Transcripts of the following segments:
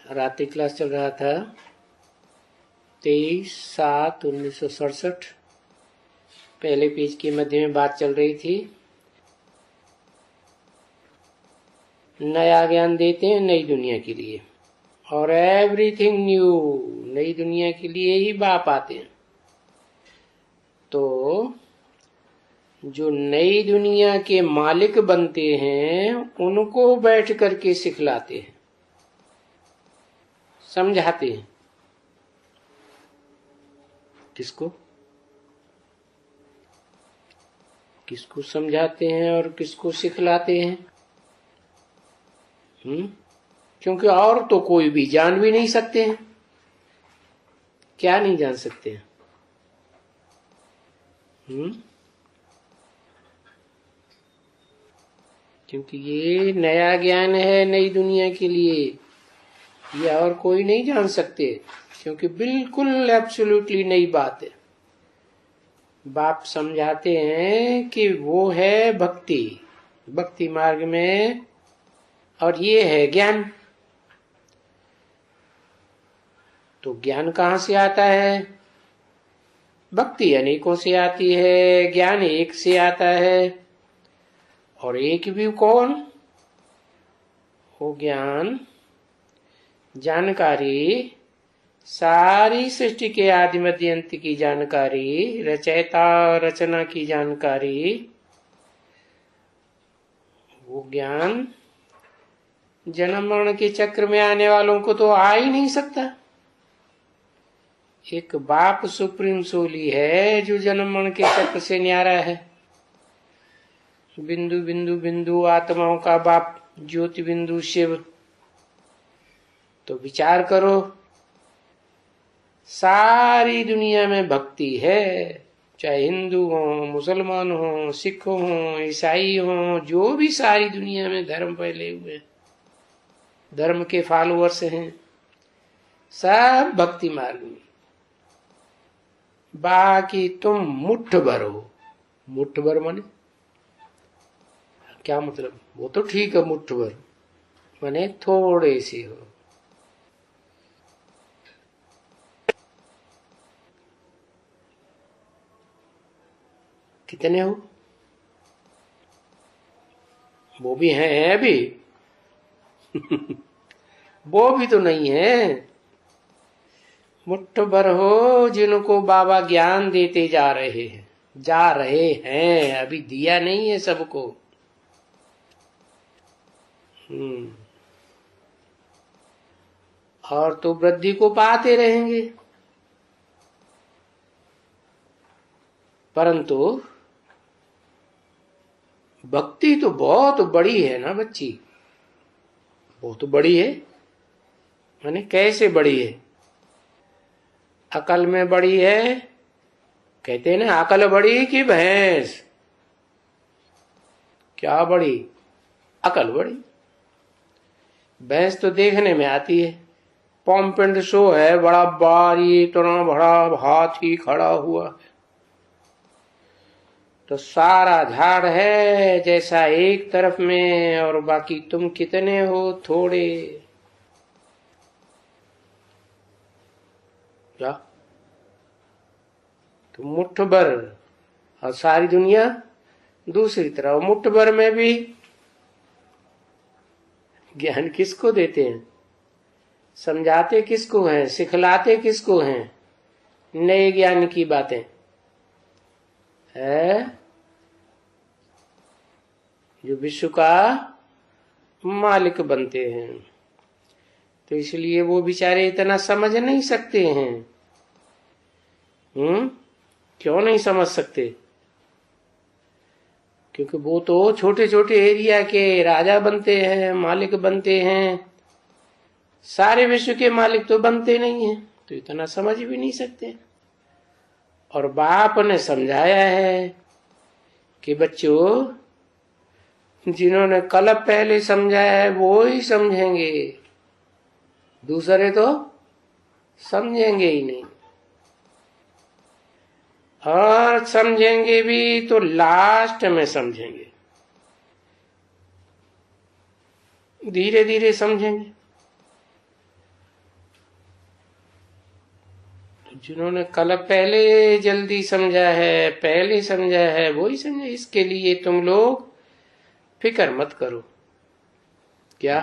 रात्रि क्लास चल रहा था 23/7/1967। पहले पेज के मध्य में बात चल रही थी, नया ज्ञान देते हैं नई दुनिया के लिए, और एवरीथिंग न्यू, नई दुनिया के लिए ही बाप आते हैं। तो जो नई दुनिया के मालिक बनते हैं उनको बैठ करके सिखलाते हैं, समझाते हैं। किसको किसको समझाते हैं और किसको सिखलाते हैं? क्योंकि और तो कोई भी जान भी नहीं सकते हैं। क्या नहीं जान सकते हैं? क्योंकि ये नया ज्ञान है नई दुनिया के लिए, ये और कोई नहीं जान सकते, क्योंकि बिल्कुल एब्सोल्युटली नई बात है। बाप समझाते हैं कि वो है भक्ति, भक्ति मार्ग में, और ये है ज्ञान। तो ज्ञान कहाँ से आता है? भक्ति अनेकों से आती है, ज्ञान एक से आता है। और एक भी कौन? वो ज्ञान, जानकारी, सारी सृष्टि के आदि मध्य अंत की जानकारी, रचयिता रचना की जानकारी, वो ज्ञान जन्म मरण के चक्र में आने वालों को तो आ ही नहीं सकता। एक बाप सुप्रीम सोली है जो जन्म मरण के चक्र से न्यारा है। बिंदु बिंदु बिंदु आत्माओं का बाप ज्योति बिंदु शिव। तो विचार करो, सारी दुनिया में भक्ति है, चाहे हिंदू हो, मुसलमान हो, सिख हो, ईसाई हो, जो भी सारी दुनिया में धर्म फैले हुए, धर्म के फॉलोअर्स हैं, सब भक्ति मार्ग में। बाकी तुम मुट्ठ भर हो। मुट्ठ भर माने क्या मतलब? वो तो ठीक है, मुट्ठ भर माने थोड़े से हो। कितने हो? वो भी हैं अभी वो भी तो नहीं है। मुट्ठ भर हो जिनको बाबा ज्ञान देते जा रहे हैं, अभी दिया नहीं है सबको। और तो वृद्धि को पाते रहेंगे, परंतु भक्ति तो बहुत बड़ी है ना बच्ची, बहुत बड़ी है। माने कैसे बड़ी है? अकल में बड़ी है। कहते हैं ना, अकल बड़ी कि भैंस? क्या बड़ी? अकल बड़ी। भैंस तो देखने में आती है, पॉम्प एंड शो है, बड़ा भारी इतना बड़ा हाथी खड़ा हुआ, तो सारा झाड़ है जैसा एक तरफ में, और बाकी तुम कितने हो? थोड़े। क्या? तो मुट्ठ भर, और सारी दुनिया दूसरी तरफ। मुट्ठ भर में भी ज्ञान किसको देते हैं? समझाते किसको हैं? सिखलाते किसको हैं? नए ज्ञान की बातें है जो विश्व का मालिक बनते हैं। तो इसलिए वो बेचारे इतना समझ नहीं सकते हैं। क्यों नहीं समझ सकते? क्योंकि वो तो छोटे छोटे एरिया के राजा बनते हैं, मालिक बनते हैं, सारे विश्व के मालिक तो बनते नहीं हैं, तो इतना समझ भी नहीं सकते। और बाप ने समझाया है कि बच्चों, जिन्होंने कल पहले समझाया है वो ही समझेंगे, दूसरे तो समझेंगे ही नहीं। और समझेंगे भी तो लास्ट में समझेंगे, धीरे धीरे समझेंगे। जिन्होंने कल पहले जल्दी समझा है, पहले समझा है, वही समझे। इसके लिए तुम लोग फिक्र मत करो। क्या?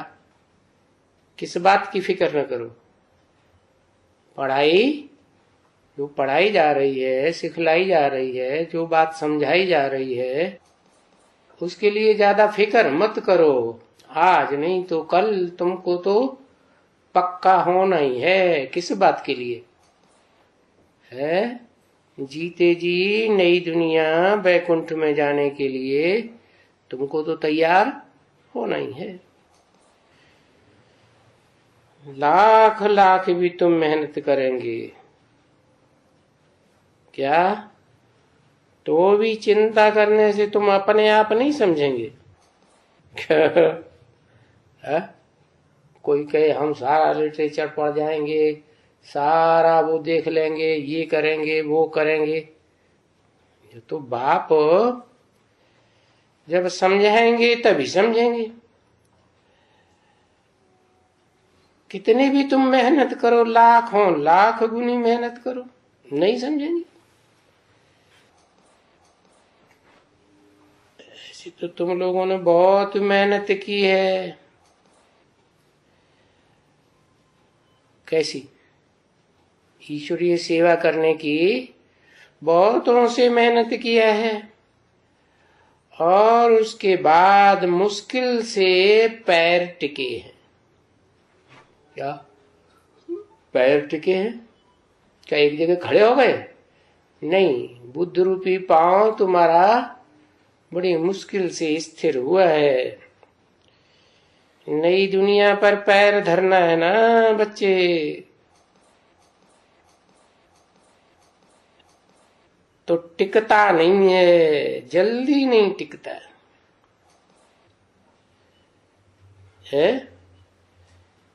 किस बात की फिक्र न करो? पढ़ाई, जो पढ़ाई जा रही है, सिखलाई जा रही है, जो बात समझाई जा रही है, उसके लिए ज्यादा फिक्र मत करो। आज नहीं तो कल तुमको तो पक्का होना ही है। किस बात के लिए है? जीते जी नई दुनिया बैकुंठ में जाने के लिए तुमको तो तैयार होना ही है। लाख लाख भी तुम मेहनत करेंगे, क्या तो भी चिंता करने से तुम अपने आप नहीं समझेंगे। कोई कहे हम सारा लिटरेचर पढ़ जाएंगे, सारा वो देख लेंगे, ये करेंगे, वो करेंगे। ये तो बाप जब समझाएंगे तभी समझेंगे। कितनी भी तुम मेहनत करो, लाखों लाख गुनी मेहनत करो, नहीं समझेंगे। ऐसी तो तुम लोगों ने बहुत मेहनत की है। कैसी? ईश्वरीय सेवा करने की बहुतों से मेहनत किया है, और उसके बाद मुश्किल से पैर टिके हैं। क्या पैर टिके हैं? क्या एक जगह खड़े हो गए? नहीं, बुद्ध रूपी पांव तुम्हारा बड़ी मुश्किल से स्थिर हुआ है। नई दुनिया पर पैर धरना है ना बच्चे। तो टिकता नहीं है, जल्दी नहीं टिकता है।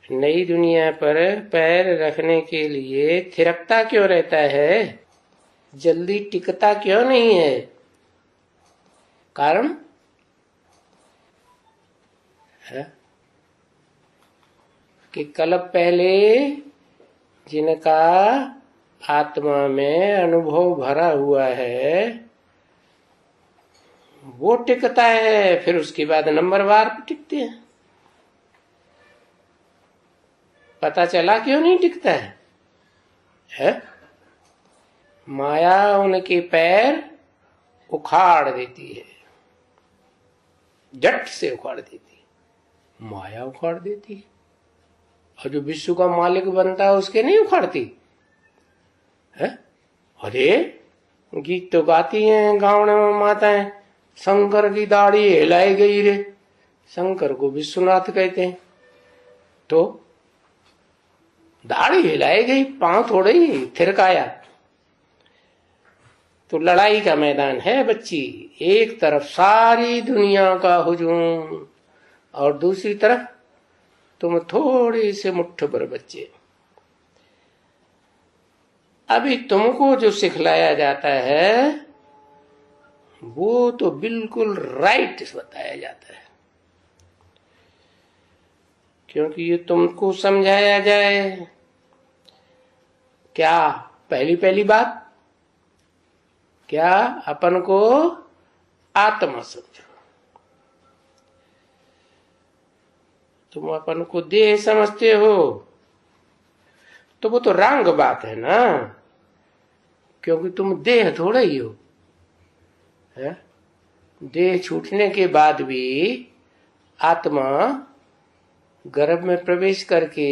नई दुनिया पर पैर रखने के लिए थिरकता क्यों रहता है? जल्दी टिकता क्यों नहीं है? कारण है कि कल पहले जिनका आत्मा में अनुभव भरा हुआ है वो टिकता है, फिर उसके बाद नंबरवार टिकते हैं। पता चला क्यों नहीं टिकता है? माया उनके पैर उखाड़ देती है, झट से उखाड़ देती है। माया उखाड़ देती है, और जो विश्व का मालिक बनता है उसके नहीं उखाड़ती है। अरे गीत तो गाती हैं गाँव में माताएं, शंकर की दाढ़ी हिलाई गई रे। शंकर को विश्वनाथ कहते हैं, तो दाढ़ी हिलाई गई, पांव थोड़े ही थिरकाया। तो लड़ाई का मैदान है बच्ची। एक तरफ सारी दुनिया का हुजूम, और दूसरी तरफ तुम थोड़े से मुट्ठ भर बच्चे। अभी तुमको जो सिखलाया जाता है वो तो बिल्कुल राइट बताया जाता है, क्योंकि ये तुमको समझाया जाए। क्या पहली पहली बात, क्या अपन को आत्मा समझो। तुम अपन को देह समझते हो तो वो तो रंग बात है ना, क्योंकि तुम देह थोड़े ही हो है? देह छूटने के बाद भी आत्मा गर्भ में प्रवेश करके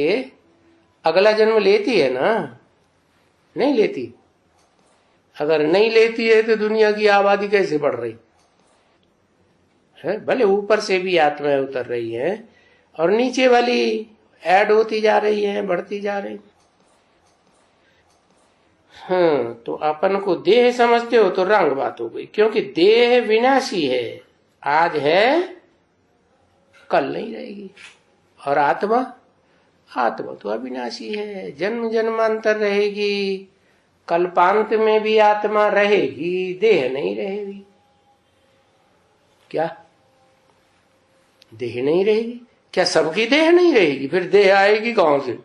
अगला जन्म लेती है ना? नहीं लेती। अगर नहीं लेती है तो दुनिया की आबादी कैसे बढ़ रही है? भले ऊपर से भी आत्माएं उतर रही हैं और नीचे वाली ऐड होती जा रही है, बढ़ती जा रही। हाँ, तो अपन को देह समझते हो तो रंग बात हो गई, क्योंकि देह विनाशी है, आज है कल नहीं रहेगी। और आत्मा, आत्मा तो अविनाशी है, जन्म जन्मांतर रहेगी, कल्पांत में भी आत्मा रहेगी, देह नहीं रहेगी। क्या देह नहीं रहेगी? क्या सबकी देह नहीं रहेगी? फिर देह आएगी कहां से?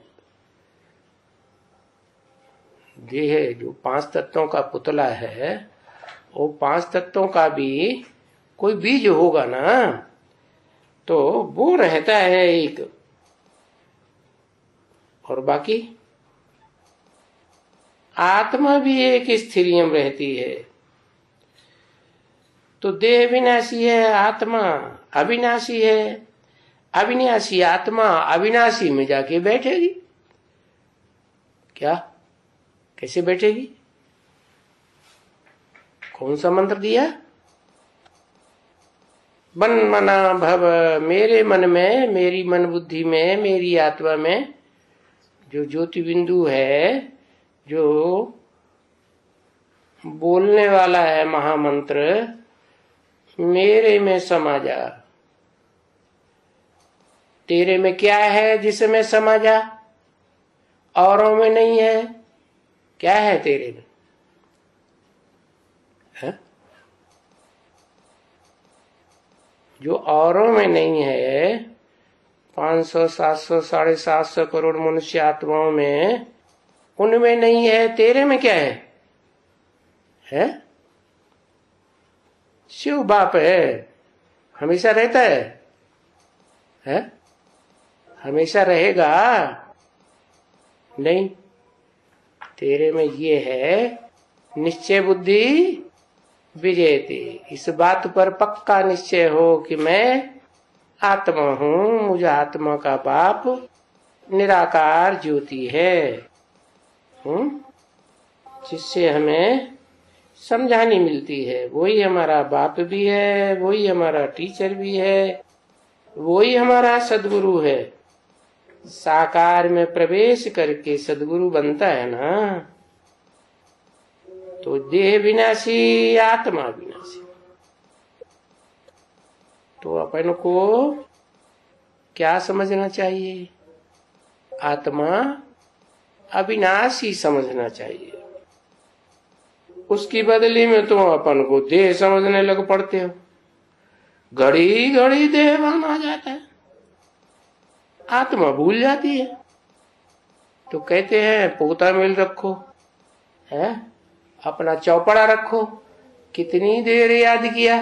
देह जो 5 तत्वों का पुतला है, वो 5 तत्वों का भी कोई बीज होगा ना, तो वो रहता है एक, और बाकी आत्मा भी एक स्थिरियम रहती है। तो देह विनाशी है, आत्मा अविनाशी है। अविनाशी आत्मा अविनाशी में जाके बैठेगी क्या? कैसे बैठेगी? कौन सा मंत्र दिया? मन मना भव, मेरे मन में, मेरी मन बुद्धि में, मेरी आत्मा में जो ज्योति बिंदु है, जो बोलने वाला है महामंत्र, मेरे में समा जा। तेरे में क्या है जिसमें समा जा? औरों में नहीं है। क्या है तेरे में? है? जो औरों में नहीं है, 500, 700, 750 करोड़ मनुष्य आत्माओं में, उनमें नहीं है। तेरे में क्या है? है? शिव बाप है, हमेशा रहता है? हमेशा रहेगा नहीं। तेरे में ये है निश्चय बुद्धि विजयते। इस बात पर पक्का निश्चय हो कि मैं आत्मा हूं, मुझे आत्मा का बाप निराकार ज्योति है, जिससे हमें समझानी मिलती है। वही हमारा बाप भी है, वही हमारा टीचर भी है, वही हमारा सदगुरु है। साकार में प्रवेश करके सदगुरु बनता है ना, तो देह विनाशी, आत्मा विनाशी। तो अपन को क्या समझना चाहिए? आत्मा अविनाशी समझना चाहिए। उसकी बदली में तो अपन को देह समझने लग पड़ते हो। घड़ी घड़ी देहवान आ जाता है, आत्मा भूल जाती है। तो कहते हैं पोता मेल रखो, है अपना चौपड़ा रखो। कितनी देर याद किया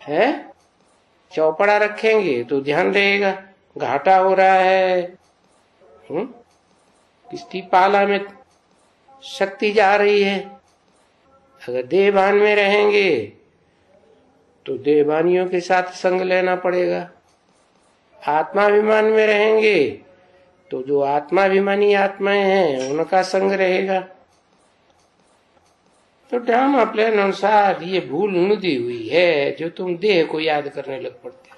है? चौपड़ा रखेंगे तो ध्यान रहेगा, घाटा हो रहा है। किसकी पाला में शक्ति जा रही है। अगर देहभान में रहेंगे तो देहभानियों के साथ संग लेना पड़ेगा। आत्माभिमान में रहेंगे तो जो आत्माभिमानी आत्माएं हैं उनका संग रहेगा। तो ड्रामा प्लान अनुसार ये भूल नुदी हुई है जो तुम देह को याद करने लग पड़ते हो।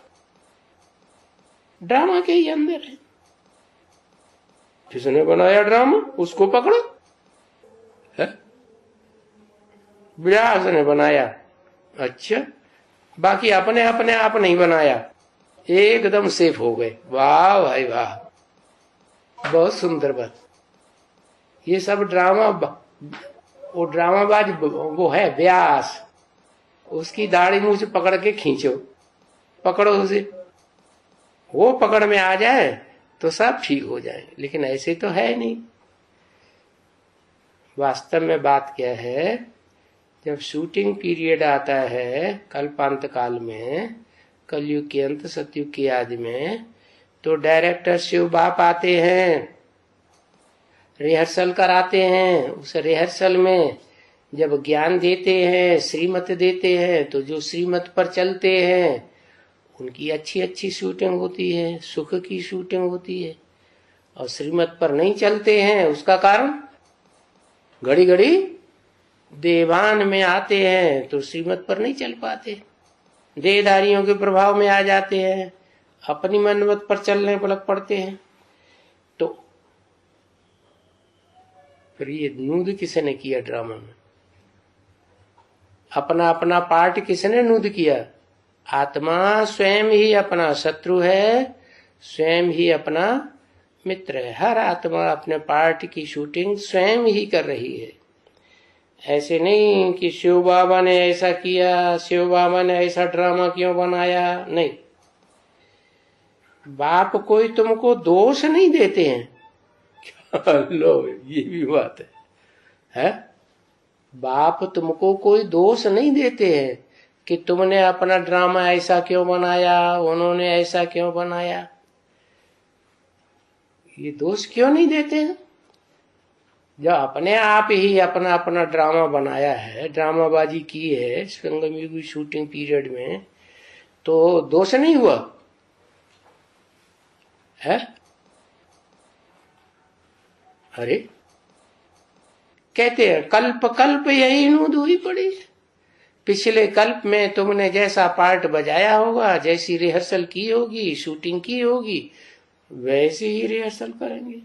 ड्रामा के ही अंदर है। जिसने बनाया ड्रामा उसको पकड़ो, है? व्यास ने बनाया, अच्छा, बाकी अपने अपने आप नहीं बनाया, एकदम सेफ हो गए। वाह भाई वाह, बहुत सुंदर बात। ये सब ड्रामा, वो ड्रामाबाज वो है व्यास, उसकी दाढ़ी मुंह से पकड़ के खींचो, पकड़ो उसे, वो पकड़ में आ जाए तो सब ठीक हो जाए। लेकिन ऐसे तो है नहीं। वास्तव में बात क्या है, जब शूटिंग पीरियड आता है कल्पांत काल में, कलयुग के अंत सतयुग की आदि में, तो डायरेक्टर शिव बाप आते हैं, रिहर्सल कराते हैं। उस रिहर्सल में जब ज्ञान देते हैं, श्रीमत देते हैं, तो जो श्रीमत पर चलते हैं उनकी अच्छी अच्छी शूटिंग होती है, सुख की शूटिंग होती है। और श्रीमत पर नहीं चलते हैं, उसका कारण घड़ी घड़ी देवान में आते हैं तो श्रीमत पर नहीं चल पाते, देहधारियों के प्रभाव में आ जाते हैं, अपनी मनमत पर चलने लग पड़ते हैं। तो फिर ये नूद किसने किया ड्रामा में? अपना अपना पार्ट किसने नूद किया? आत्मा स्वयं ही अपना शत्रु है, स्वयं ही अपना मित्र है। हर आत्मा अपने पार्ट की शूटिंग स्वयं ही कर रही है। ऐसे नहीं कि शिव बाबा ने ऐसा किया, शिव बाबा ने ऐसा ड्रामा क्यों बनाया, नहीं। बाप कोई तुमको दोष नहीं देते हैं, लो, ये भी बात है? बाप तुमको कोई दोष नहीं देते हैं कि तुमने अपना ड्रामा ऐसा क्यों बनाया, उन्होंने ऐसा क्यों बनाया। ये दोष क्यों नहीं देते हैं? जब अपने आप ही अपना अपना ड्रामा बनाया है, ड्रामाबाजी की है संगम युग शूटिंग पीरियड में, तो दोष नहीं हुआ है? अरे कहते हैं कल्प कल्प यही नूद हुई पड़ी। पिछले कल्प में तुमने जैसा पार्ट बजाया होगा, जैसी रिहर्सल की होगी, शूटिंग की होगी, वैसे ही रिहर्सल करेंगे।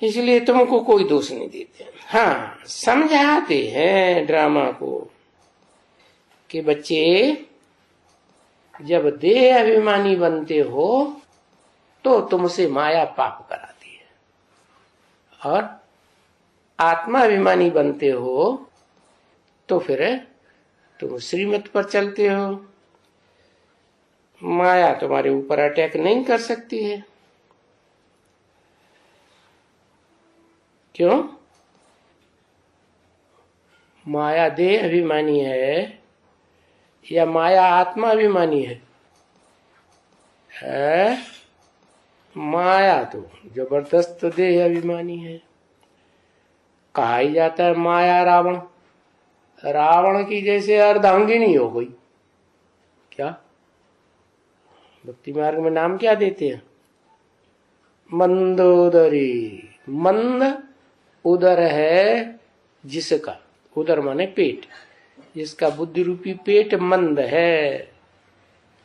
इसलिए तुमको कोई दोष नहीं देते। हाँ, समझाते हैं ड्रामा को कि बच्चे जब देह अभिमानी बनते हो तो तुमसे माया पाप कराती है, और आत्मा अभिमानी बनते हो तो फिर तुम श्रीमत पर चलते हो। माया तुम्हारे ऊपर अटैक नहीं कर सकती है। क्यों? माया देह अभिमानी है या माया आत्मा अभिमानी है? माया तो जबरदस्त देह अभिमानी है। कहा ही जाता है माया रावण, रावण की जैसे अर्धांगिनी हो गई। क्या भक्ति मार्ग में नाम क्या देते हैं? मंदोदरी। मंद उदर है जिसका, उदर माने पेट, जिसका बुद्धि रूपी पेट मंद है।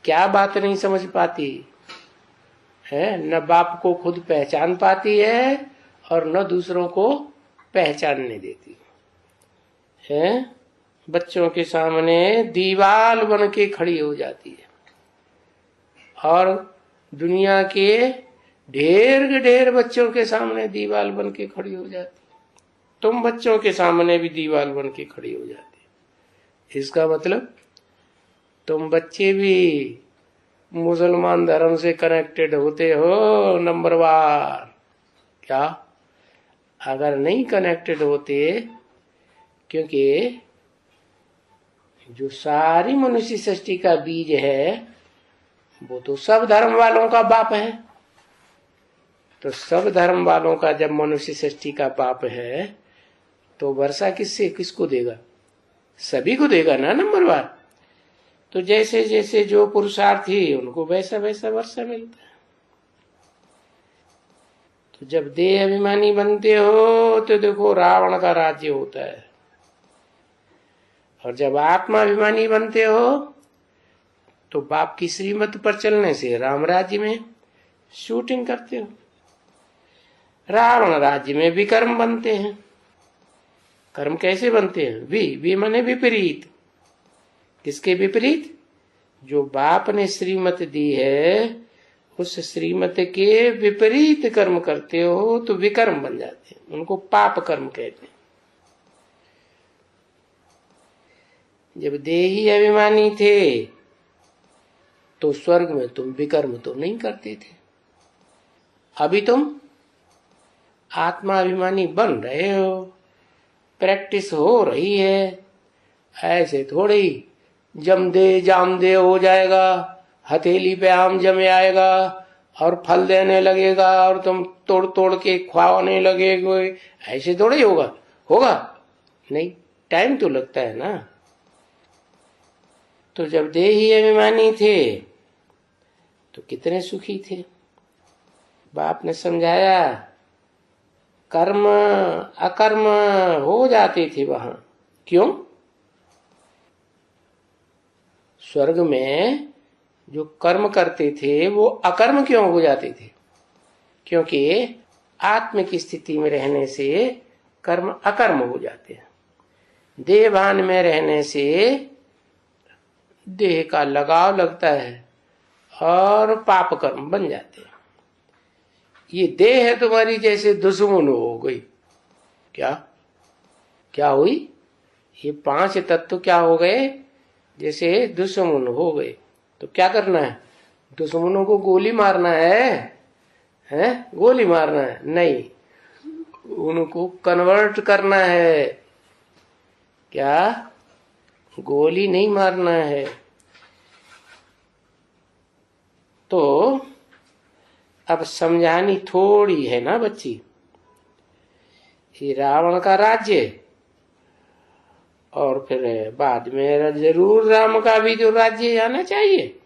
क्या बात नहीं समझ पाती है, न बाप को खुद पहचान पाती है और न दूसरों को पहचानने देती है। बच्चों के सामने दीवाल बन के खड़ी हो जाती है और दुनिया के ढेर बच्चों के सामने दीवाल बन के खड़ी हो जाती। तुम बच्चों के सामने भी दीवाल बन के खड़ी हो जाती। इसका मतलब तुम बच्चे भी मुसलमान धर्म से कनेक्टेड होते हो नंबरवार। क्या? अगर नहीं कनेक्टेड होते, क्योंकि जो सारी मनुष्य सृष्टि का बीज है वो तो सब धर्म वालों का बाप है। तो सब धर्म वालों का जब मनुष्य सृष्टि का बाप है तो वर्षा किसको देगा? सभी को देगा ना नंबरवार। तो जैसे जैसे जो पुरुषार्थी उनको वैसा वैसा वर्षा मिलता है। तो जब देह अभिमानी बनते हो तो देखो रावण का राज्य होता है, और जब आत्मा अभिमानी बनते हो तो बाप की श्रीमत पर चलने से राम राज्य में शूटिंग करते हो। रावण राज्य में विकर्म बनते हैं। कर्म कैसे बनते हैं? वी माने विपरीत। किसके विपरीत? जो बाप ने श्रीमत दी है उस श्रीमत के विपरीत कर्म करते हो तो विकर्म बन जाते हैं। उनको पाप कर्म कहते हैं। जब देही अभिमानी थे तो स्वर्ग में तुम विकर्म तो नहीं करते थे। अभी तुम आत्मा अभिमानी बन रहे हो, प्रैक्टिस हो रही है। ऐसे थोड़ी जम दे जाम दे हो जाएगा, हथेली पे आम जमे आएगा और फल देने लगेगा और तुम तोड़ तोड़ के खाने लगेगे। ऐसे थोड़ी होगा नहीं, टाइम तो लगता है ना। तो जब देही अभिमानी थे तो कितने सुखी थे। बाप ने समझाया, कर्म अकर्म हो जाते थे वहां। क्यों? स्वर्ग में जो कर्म करते थे वो अकर्म क्यों हो जाते थे? क्योंकि आत्म की स्थिति में रहने से कर्म अकर्म हो जाते हैं। देहभान में रहने से देह का लगाव लगता है और पाप कर्म बन जाते हैं। ये देह है तुम्हारी जैसे दुश्मन हो गई। क्या हुई? ये 5 तत्व क्या हो गए? जैसे दुश्मन हो गए। तो क्या करना है? दुश्मनों को गोली मारना है, है? गोली मारना है? नहीं, उनको कन्वर्ट करना है। क्या? गोली नहीं मारना है। तो अब समझानी थोड़ी है ना बच्ची, ये रावण का राज्य, और फिर बाद में जरूर राम का भी जो राज्य आना चाहिए,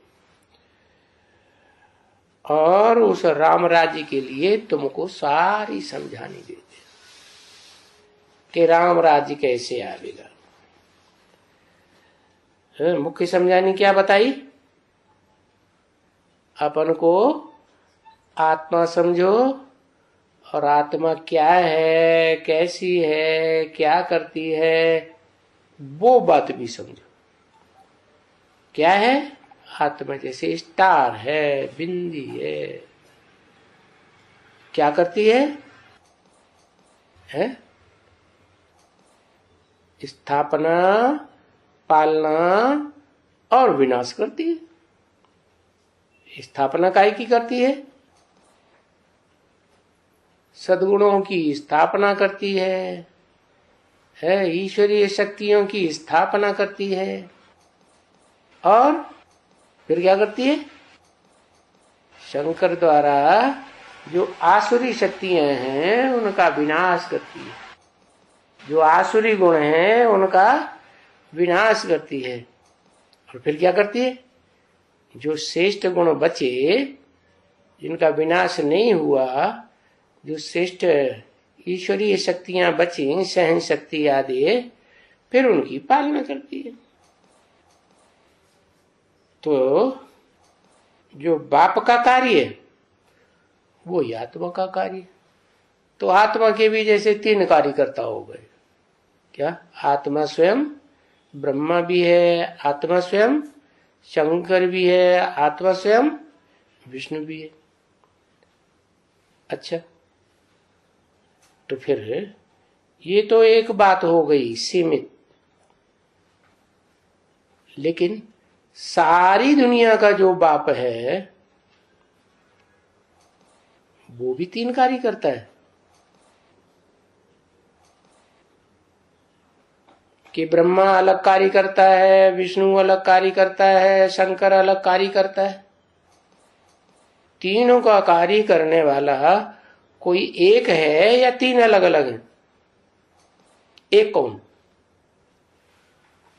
और उस राम राज्य के लिए तुमको सारी समझानी देते कि राम राज्य कैसे आवेगा। मुख्य समझानी क्या बताई? अपन को आत्मा समझो, और आत्मा क्या है, कैसी है, क्या करती है, वो बात भी समझो। क्या है? आत्मा जैसे स्टार है, बिंदी है, क्या करती है? स्थापना, पालना और विनाश करती है। स्थापना काहे की करती है? सद्गुणों की स्थापना करती है, ईश्वरीय शक्तियों की स्थापना करती है, और फिर क्या करती है? शंकर द्वारा जो आसुरी शक्तियां हैं उनका विनाश करती है, जो आसुरी गुण हैं उनका विनाश करती है। और फिर क्या करती है? जो श्रेष्ठ गुण बचे, जिनका विनाश नहीं हुआ, जो श्रेष्ठ ईश्वरीय शक्तियां बची, सहन शक्ति आदि, फिर उनकी पालना करती है। तो जो बाप का कार्य वो ही आत्मा का कार्य। तो आत्मा के भी जैसे 3 कार्यकर्ता हो गए। क्या? आत्मा स्वयं ब्रह्मा भी है, आत्मा स्वयं शंकर भी है, आत्मा स्वयं विष्णु भी है। अच्छा, तो फिर ये तो एक बात हो गई सीमित, लेकिन सारी दुनिया का जो बाप है वो भी 3 कार्य करता है। कि ब्रह्मा अलग कार्य करता है, विष्णु अलग कार्य करता है, शंकर अलग कार्य करता है। तीनों का कार्य करने वाला कोई एक है या 3 अलग अलग है? एक कौन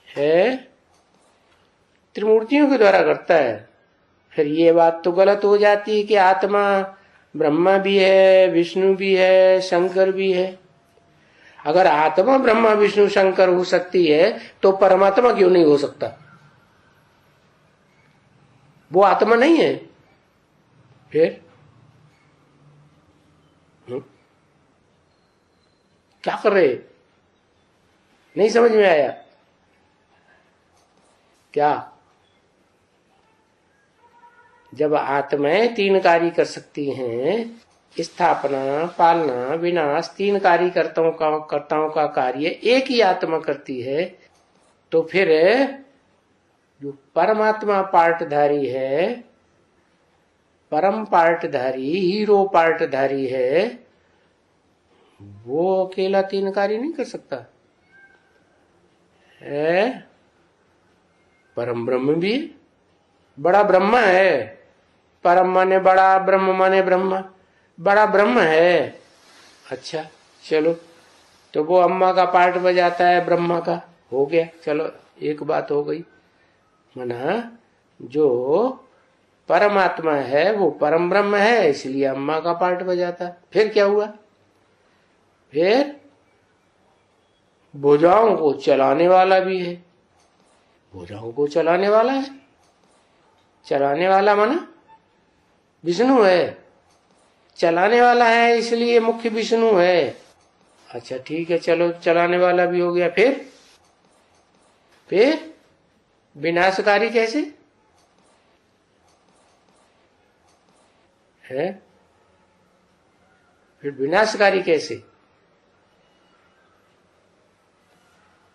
है? त्रिमूर्तियों के द्वारा करता है। फिर ये बात तो गलत हो जाती है कि आत्मा ब्रह्मा भी है, विष्णु भी है, शंकर भी है। अगर आत्मा ब्रह्मा विष्णु शंकर हो सकती है तो परमात्मा क्यों नहीं हो सकता? वो आत्मा नहीं है? फिर क्या कर रहे? नहीं समझ में आया क्या? जब आत्माएं 3 कार्य कर सकती हैं, स्थापना, पालना, विनाश, 3 कर्ताओं का कार्य एक ही आत्मा करती है, तो फिर जो परमात्मा पार्टधारी है, परम पार्टधारी, हीरो पार्टधारी है, वो अकेला 3 कार्य नहीं कर सकता है। परम ब्रह्म भी बड़ा ब्रह्म है। परम माने बड़ा, ब्रह्म माने ब्रह्म, बड़ा ब्रह्म है। अच्छा चलो, तो वो अम्मा का पार्ट बजाता है ब्रह्मा का, हो गया, चलो एक बात हो गई। मना जो परमात्मा है वो परम ब्रह्म है, इसलिए अम्मा का पार्ट बजाता। फिर क्या हुआ? फिर भुजाओं को चलाने वाला भी है। भुजाओं को चलाने वाला है, चलाने वाला माना विष्णु है। चलाने वाला है इसलिए मुख्य विष्णु है। अच्छा ठीक है, चलो चलाने वाला भी हो गया। फिर विनाशकारी कैसे है? फिर विनाशकारी कैसे?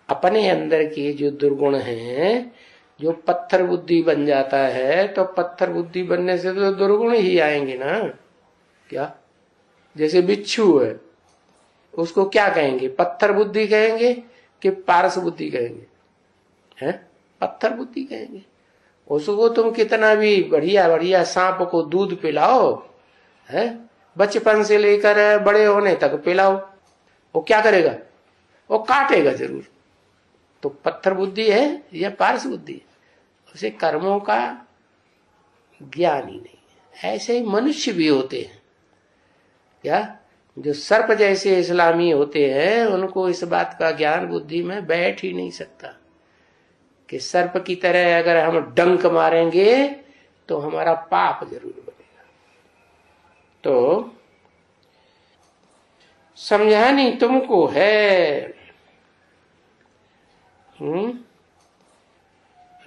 अपने अंदर के जो दुर्गुण हैं, जो पत्थर बुद्धि बन जाता है, तो पत्थर बुद्धि बनने से तो दुर्गुण ही आएंगे ना। क्या? जैसे बिच्छू है, उसको क्या कहेंगे? पत्थर बुद्धि कहेंगे कि पारस बुद्धि कहेंगे? हैं? पत्थर बुद्धि कहेंगे। उसको तुम कितना भी बढ़िया बढ़िया सांप को दूध पिलाओ, है, बचपन से लेकर बड़े होने तक पिलाओ, वो क्या करेगा? वो काटेगा जरूर। तो पत्थर बुद्धि है या पारस बुद्धि है? उसे कर्मों का ज्ञान ही नहीं। ऐसे ही मनुष्य भी होते हैं क्या? जो सर्प जैसे इस्लामी होते हैं, उनको इस बात का ज्ञान बुद्धि में बैठ ही नहीं सकता कि सर्प की तरह अगर हम डंक मारेंगे तो हमारा पाप जरूर बनेगा। तो समझानी तुमको है।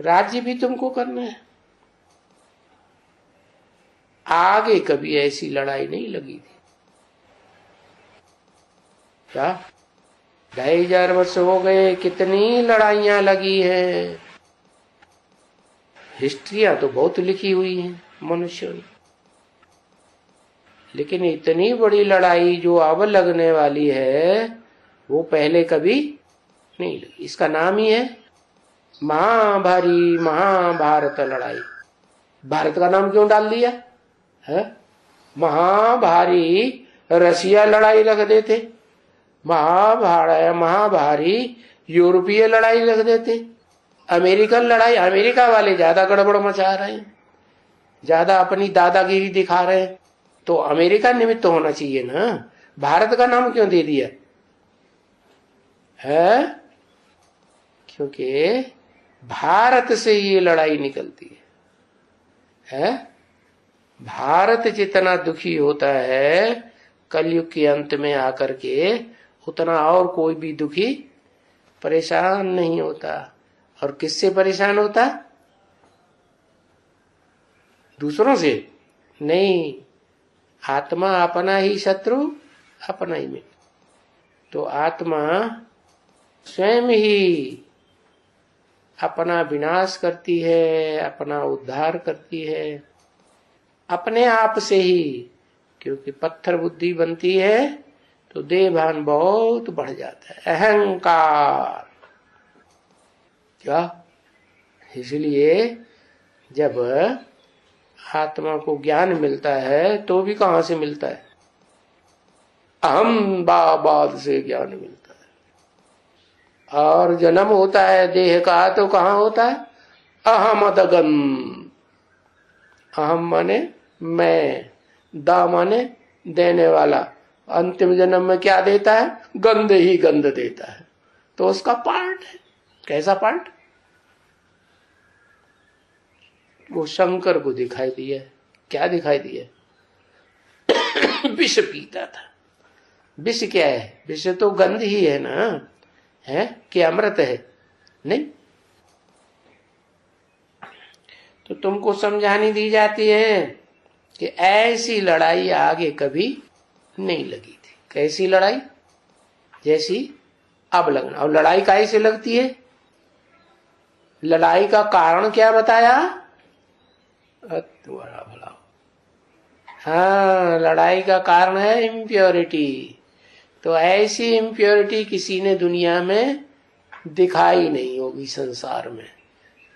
राज्य भी तुमको करना है। आगे कभी ऐसी लड़ाई नहीं लगी थी क्या? 2500 वर्ष हो गए, कितनी लड़ाइयां लगी हैं। हिस्ट्रियां तो बहुत लिखी हुई हैं मनुष्यों ने, लेकिन इतनी बड़ी लड़ाई जो अब लगने वाली है वो पहले कभी नहीं लगी। इसका नाम ही है महाभारी महाभारत लड़ाई। भारत का नाम क्यों डाल दिया है? महाभारी रसिया लड़ाई रख देते, महाभारी यूरोपीय लड़ाई रख देते, अमेरिकन लड़ाई। अमेरिका वाले ज्यादा गड़बड़ मचा रहे हैं, ज्यादा अपनी दादागिरी दिखा रहे हैं, तो अमेरिका निमित्त होना चाहिए ना। भारत का नाम क्यों दे दिया है? क्योंकि भारत से ये लड़ाई निकलती है। भारत जितना दुखी होता है कलयुग के अंत में आकर के, उतना और कोई भी दुखी परेशान नहीं होता। और किससे परेशान होता? दूसरों से नहीं। आत्मा अपना ही शत्रु, अपना ही मित्र। तो आत्मा स्वयं ही अपना विनाश करती है, अपना उद्धार करती है अपने आप से ही। क्योंकि पत्थर बुद्धि बनती है तो देह भान बहुत बढ़ जाता है, अहंकार। क्या? इसलिए जब आत्मा को ज्ञान मिलता है तो भी कहां से मिलता है? अहम बाद से ज्ञान मिलता है। और जन्म होता है देह का तो कहां होता है? अहमदगन। अहम माने मैं, दा माने देने वाला। अंतिम जन्म में क्या देता है? गंध ही गंध देता है। तो उसका पार्ट है। कैसा पार्ट? वो शंकर को दिखाई दिया। क्या दिखाई दिया? विष पीता था। विष क्या है? विष तो गंध ही है ना, है कि अमृत है? नहीं। तो तुमको समझानी दी जाती है कि ऐसी लड़ाई आगे कभी नहीं लगी थी। कैसी लड़ाई? जैसी अब लगना। और लड़ाई काहे से लगती है? लड़ाई का कारण क्या बताया? तुम्हारा भला। हाँ, लड़ाई का कारण है इम्प्योरिटी। तो ऐसी इम्प्योरिटी किसी ने दुनिया में दिखाई नहीं होगी संसार में,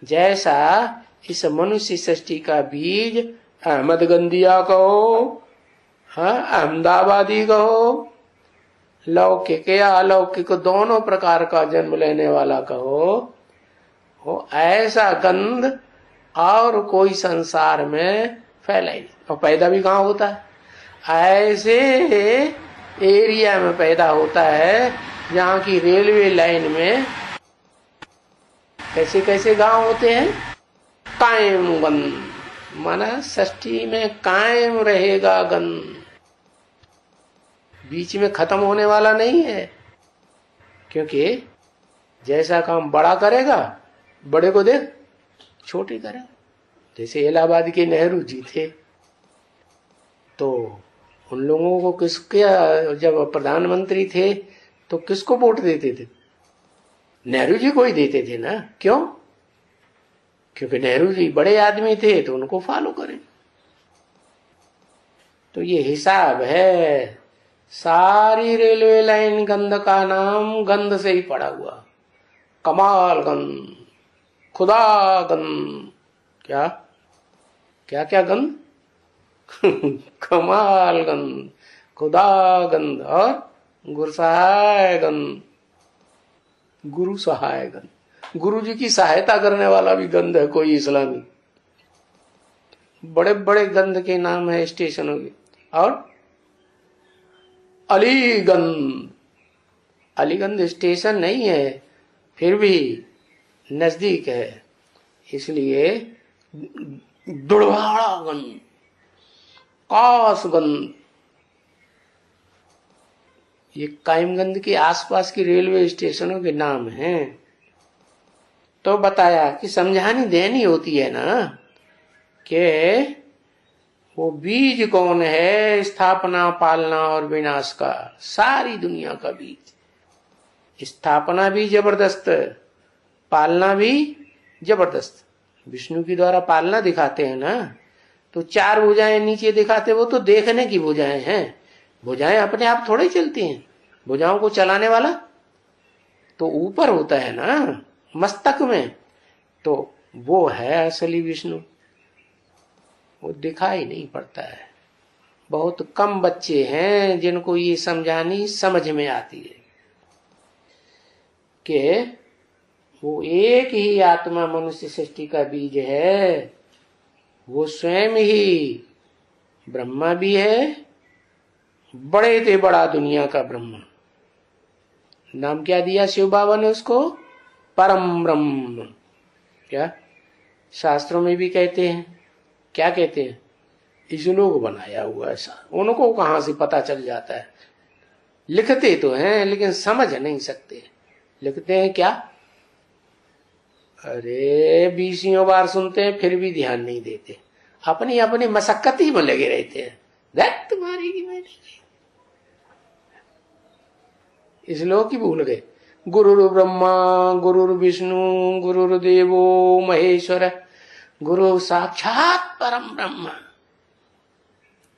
जैसा इस मनुष्य सृष्टि का बीज अहमदगंदिया कहो, हाँ, अहमदाबादी कहो, लौकिक या अलौकिक दोनों प्रकार का जन्म लेने वाला कहो, वो ऐसा गंध और कोई संसार में फैला ही नहीं। और पैदा भी कहाँ होता है? ऐसे एरिया में पैदा होता है जहाँ की रेलवे लाइन में कैसे कैसे गांव होते हैं। कायम गंध माना सृष्टि में कायम रहेगा गंध, बीच में खत्म होने वाला नहीं है। क्योंकि जैसा काम बड़ा करेगा, बड़े को देख छोटे करेगा। जैसे इलाहाबाद के नेहरू जी थे, तो उन लोगों को किसके, जब प्रधानमंत्री थे तो किसको वोट देते थे? नेहरू जी को ही देते थे ना। क्यों? क्योंकि नेहरू जी बड़े आदमी थे तो उनको फॉलो करें। तो ये हिसाब है। सारी रेलवे लाइन गंध का नाम गंध से ही पड़ा हुआ। कमाल गंध, खुदा गंध, क्या क्या क्या गंध कमाल गंध, खुदा गंध और गुरु सहाय गंध। गुरु सहाय गंध, गुरु जी की सहायता करने वाला भी गंध है कोई इस्लामी। बड़े बड़े गंध के नाम है स्टेशनों के। और अलीगंज, अलीगंज स्टेशन नहीं है फिर भी नजदीक है, इसलिए दुड़वाड़ागंज, कासगंज, ये कायमगंज के आसपास की रेलवे स्टेशनों के नाम हैं। तो बताया कि समझानी देनी होती है ना कि वो बीज कौन है स्थापना, पालना और विनाश का, सारी दुनिया का बीज। स्थापना भी जबरदस्त, पालना भी जबरदस्त। विष्णु की द्वारा पालना दिखाते हैं ना, तो चार भुजाएं नीचे दिखाते, वो तो देखने की भुजाएं हैं। भुजाएं अपने आप थोड़े चलती हैं, भुजाओं को चलाने वाला तो ऊपर होता है ना मस्तक में, तो वो है असली विष्णु। वो दिखाई नहीं पड़ता है। बहुत कम बच्चे हैं जिनको ये समझानी समझ में आती है कि वो एक ही आत्मा मनुष्य सृष्टि का बीज है, वो स्वयं ही ब्रह्मा भी है, बड़े से बड़ा दुनिया का ब्रह्मा। नाम क्या दिया शिव बाबा ने उसको? परम ब्रह्म। क्या शास्त्रों में भी कहते हैं, क्या कहते हैं? इसलिए को बनाया हुआ ऐसा, उनको कहां से पता चल जाता है? लिखते तो हैं लेकिन समझ नहीं सकते। लिखते हैं क्या? अरे 20 बार सुनते हैं फिर भी ध्यान नहीं देते, अपनी अपनी मशक्कत ही में लगे रहते हैं। देख तुम्हारी की मैंने इस लोग की भूल गए। गुरुर् ब्रह्मा गुरुर् विष्णु गुरुर्देवो महेश्वर गुरु साक्षात परम ब्रह्म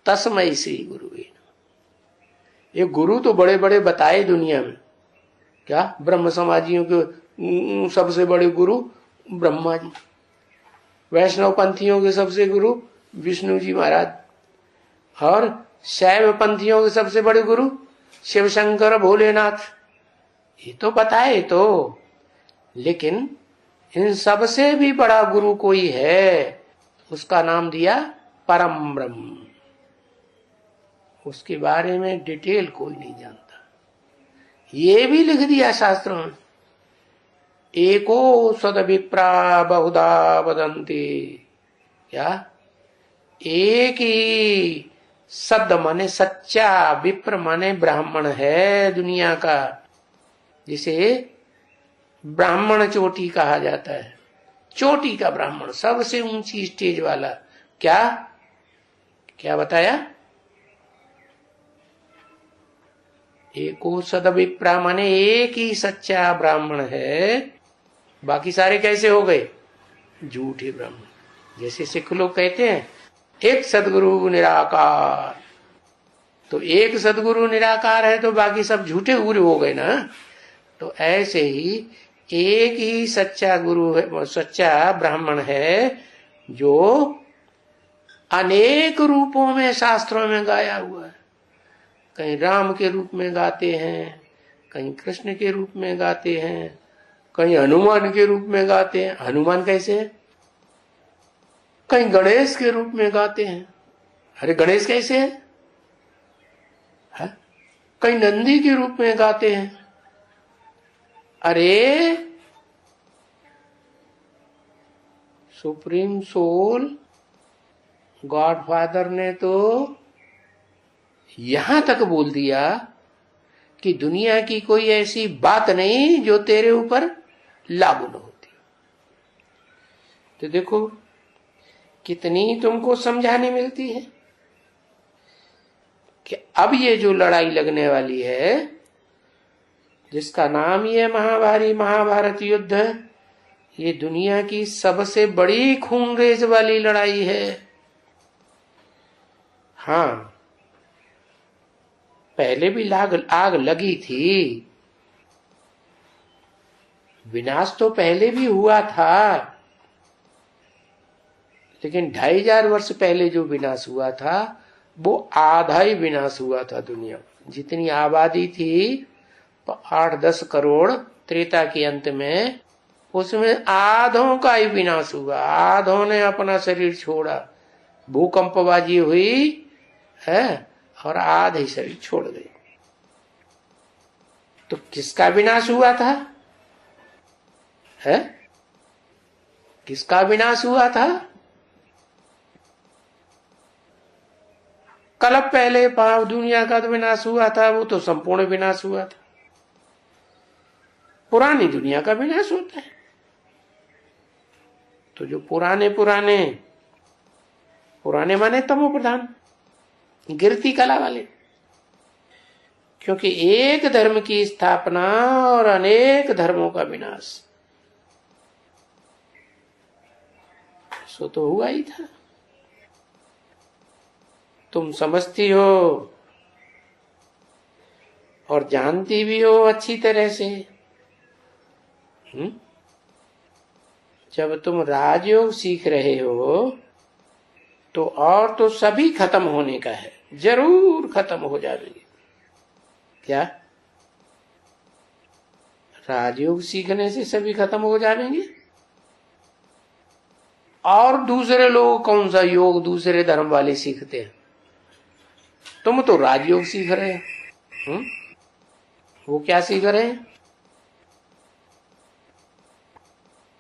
तस्मै श्री गुरुवे नमः। ये गुरु तो बड़े बड़े बताए दुनिया में, क्या ब्रह्म समाजियों के सबसे बड़े गुरु ब्रह्मा जी, वैष्णव पंथियों के सबसे गुरु विष्णु जी महाराज, और शैव पंथियों के सबसे बड़े गुरु शिव शंकर भोलेनाथ। ये तो बताए तो, लेकिन इन सबसे भी बड़ा गुरु कोई है, उसका नाम दिया परम ब्रह्म। उसके बारे में डिटेल कोई नहीं जानता। ये भी लिख दिया शास्त्रों में, एको सद विप्रा बहुधा वदन्ति। क्या? एक ही सद माने सच्चा, विप्र माने ब्राह्मण है दुनिया का, जिसे ब्राह्मण चोटी कहा जाता है। चोटी का ब्राह्मण, सबसे ऊंची स्टेज वाला। क्या क्या बताया? एको सद विप्रा माने एक ही सच्चा ब्राह्मण है, बाकी सारे कैसे हो गए? झूठे ब्राह्मण। जैसे सिख लोग कहते हैं एक सदगुरु निराकार, तो एक सदगुरु निराकार है तो बाकी सब झूठे गुरु हो गए ना। तो ऐसे ही एक ही सच्चा गुरु है, सच्चा ब्राह्मण है, जो अनेक रूपों में शास्त्रों में गाया हुआ है। कहीं राम के रूप में गाते हैं, कहीं कृष्ण के रूप में गाते हैं, कहीं हनुमान के रूप में गाते हैं। हनुमान कैसे है? कहीं गणेश के रूप में गाते हैं। अरे गणेश कैसे है? कहीं नंदी के रूप में गाते हैं। अरे सुप्रीम सोल गॉडफादर ने तो यहां तक बोल दिया कि दुनिया की कोई ऐसी बात नहीं जो तेरे ऊपर लागू न होती। तो देखो कितनी तुमको समझाने मिलती है कि अब ये जो लड़ाई लगने वाली है, जिसका नाम ही है महाभारत युद्ध, ये दुनिया की सबसे बड़ी खूनरेज वाली लड़ाई है। हाँ, पहले भी आग लगी थी, विनाश तो पहले भी हुआ था, लेकिन 2500 वर्ष पहले जो विनाश हुआ था वो आधा ही विनाश हुआ था। दुनिया जितनी आबादी थी 8-10 करोड़ त्रेता के अंत में, उसमें आधों का ही विनाश हुआ। आधों ने अपना शरीर छोड़ा, भूकंपबाजी हुई है और आधे शरीर छोड़ गए। तो किसका विनाश हुआ था? है किसका विनाश हुआ था? कल पहले दुनिया का तो विनाश हुआ था, वो तो संपूर्ण विनाश हुआ था। पुरानी दुनिया का विनाश होता है। तो जो पुराने माने तमो प्रधान, गिरती कला वाले, क्योंकि एक धर्म की स्थापना और अनेक धर्मों का विनाश सो तो हुआ ही था। तुम समझती हो और जानती भी हो अच्छी तरह से। जब तुम राजयोग सीख रहे हो तो और तो सभी खत्म होने का है, जरूर खत्म हो जाएंगे। क्या राजयोग सीखने से सभी खत्म हो जाएंगे? और दूसरे लोग कौन सा योग दूसरे धर्म वाले सीखते हैं? तुम तो राजयोग सीख रहे हैं। वो क्या सीख रहे हैं?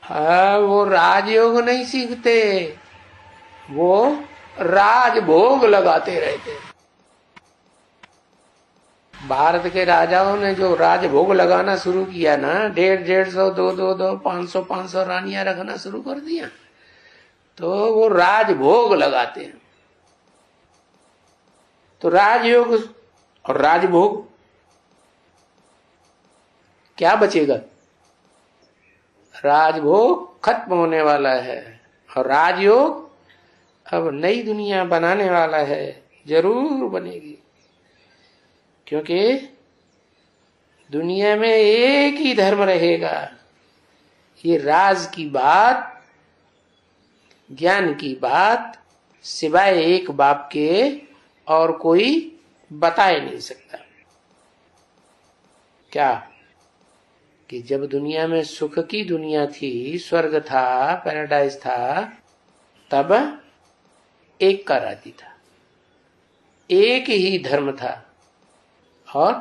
हाँ, वो राजयोग नहीं सीखते, वो राजभोग लगाते रहते। भारत के राजाओं ने जो राजभोग लगाना शुरू किया ना, 150-150, 200-200, 500-500 रानियां रखना शुरू कर दिया, तो वो राजभोग लगाते हैं। तो राजयोग और राजभोग क्या बचेगा? राजभोग खत्म होने वाला है और राजयोग अब नई दुनिया बनाने वाला है, जरूर बनेगी। क्योंकि दुनिया में एक ही धर्म रहेगा। ये राज की बात, ज्ञान की बात सिवाय एक बाप के और कोई बता ही नहीं सकता। क्या कि जब दुनिया में सुख की दुनिया थी, स्वर्ग था, पैराडाइज था, तब एक का राज्य था, एक ही धर्म था और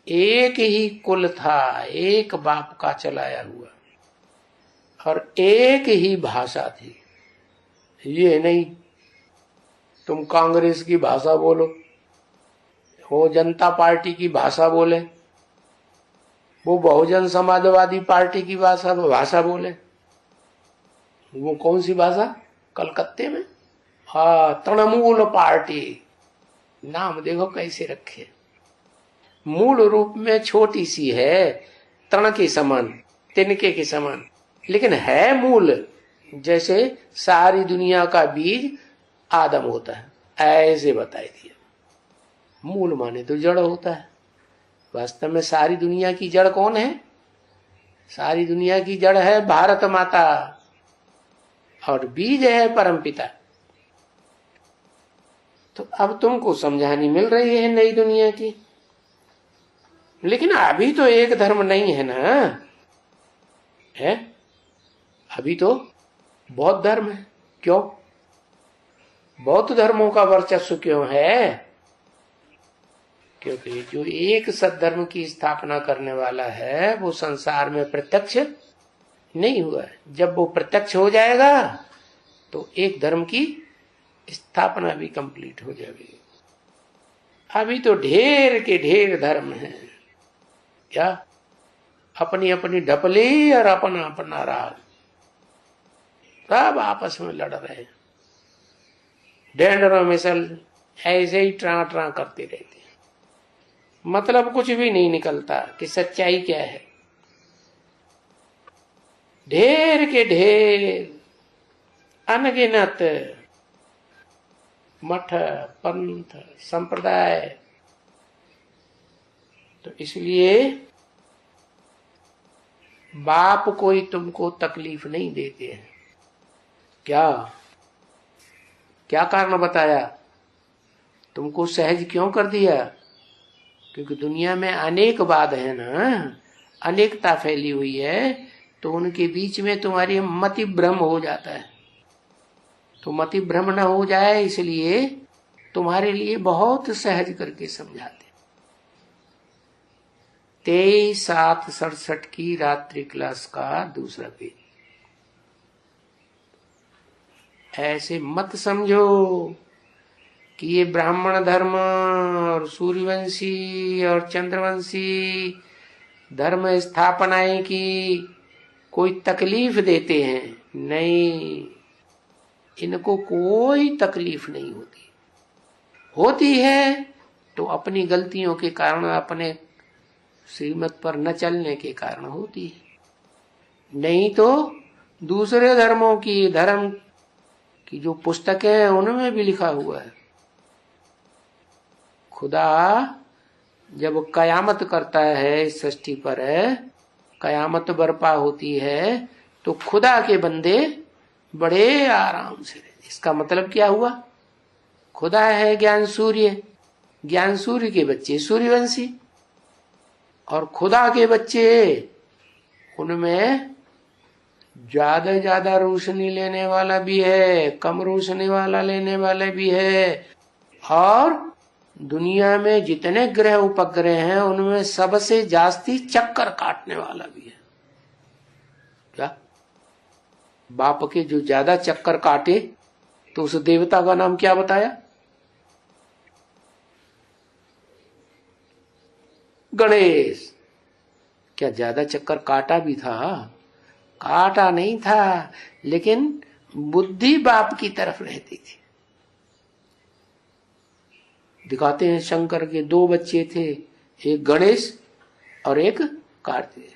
एक ही कुल था, एक बाप का चलाया हुआ, और एक ही भाषा थी। ये नहीं तुम कांग्रेस की भाषा बोलो, वो जनता पार्टी की भाषा बोले, वो बहुजन समाजवादी पार्टी की भाषा बोले। वो कौन सी भाषा? कलकत्ते में हाँ, तृणमूल पार्टी, नाम देखो कैसे रखे। मूल रूप में छोटी सी है, तृण के समान, तिनके के समान, लेकिन है मूल। जैसे सारी दुनिया का बीज आदम होता है, ऐसे बताई दिया। मूल माने तो जड़ होता है। वास्तव में सारी दुनिया की जड़ कौन है? सारी दुनिया की जड़ है भारत माता और बीज है परमपिता। तो अब तुमको समझानी मिल रही है नई दुनिया की, लेकिन अभी तो एक धर्म नहीं है ना, है? अभी तो बौद्ध धर्म है। क्यों बौद्ध धर्मों का वर्चस्व क्यों है? क्योंकि जो एक सद्धर्म की स्थापना करने वाला है वो संसार में प्रत्यक्ष नहीं हुआ है। जब वो प्रत्यक्ष हो जाएगा तो एक धर्म की स्थापना भी कंप्लीट हो जाएगी। अभी तो ढेर के ढेर धर्म हैं, क्या अपनी अपनी ढपली और अपना अपना राग, सब आपस में लड़ रहे हैं, डेंडरों मिसल ऐसे ही ट्रा ट्रा करते रहते हैं। मतलब कुछ भी नहीं निकलता कि सच्चाई क्या है। ढेर के ढेर, अनगिनत मठ, पंथ, संप्रदाय। तो इसलिए बाप कोई तुमको तकलीफ नहीं देते हैं। क्या क्या कारण बताया? तुमको सहज क्यों कर दिया? क्योंकि दुनिया में अनेकवाद है ना, अनेकता फैली हुई है, तो उनके बीच में तुम्हारी मति भ्रम हो जाता है। तो मति भ्रम न हो जाए इसलिए तुम्हारे लिए बहुत सहज करके समझाते। 23/7/67 की रात्रि क्लास का दूसरा पेज। ऐसे मत समझो कि ये ब्राह्मण धर्म और सूर्यवंशी और चंद्रवंशी धर्म स्थापनाएं की कोई तकलीफ देते हैं। नहीं, इनको कोई तकलीफ नहीं होती। होती है तो अपनी गलतियों के कारण, अपने श्रीमत पर न चलने के कारण होती है। नहीं तो दूसरे धर्मों की, धर्म की जो पुस्तकें हैं उनमें भी लिखा हुआ है, खुदा जब कयामत करता है इस सृष्टि पर, कयामत बर्पा होती है, तो खुदा के बंदे बड़े आराम से रहते। इसका मतलब क्या हुआ? खुदा है ज्ञान सूर्य, ज्ञान सूर्य के बच्चे सूर्यवंशी, और खुदा के बच्चे उनमें ज्यादा रोशनी लेने वाला भी है, कम रोशनी वाला लेने वाला भी है, और दुनिया में जितने ग्रह उपग्रह हैं उनमें सबसे जास्ती चक्कर काटने वाला भी है। क्या बाप के जो ज्यादा चक्कर काटे तो उस देवता का नाम क्या बताया? गणेश। क्या ज्यादा चक्कर काटा भी था? काटा नहीं था, लेकिन बुद्धि बाप की तरफ रहती थी। दिखाते हैं शंकर के 2 बच्चे थे, एक गणेश और एक कार्तिकेय।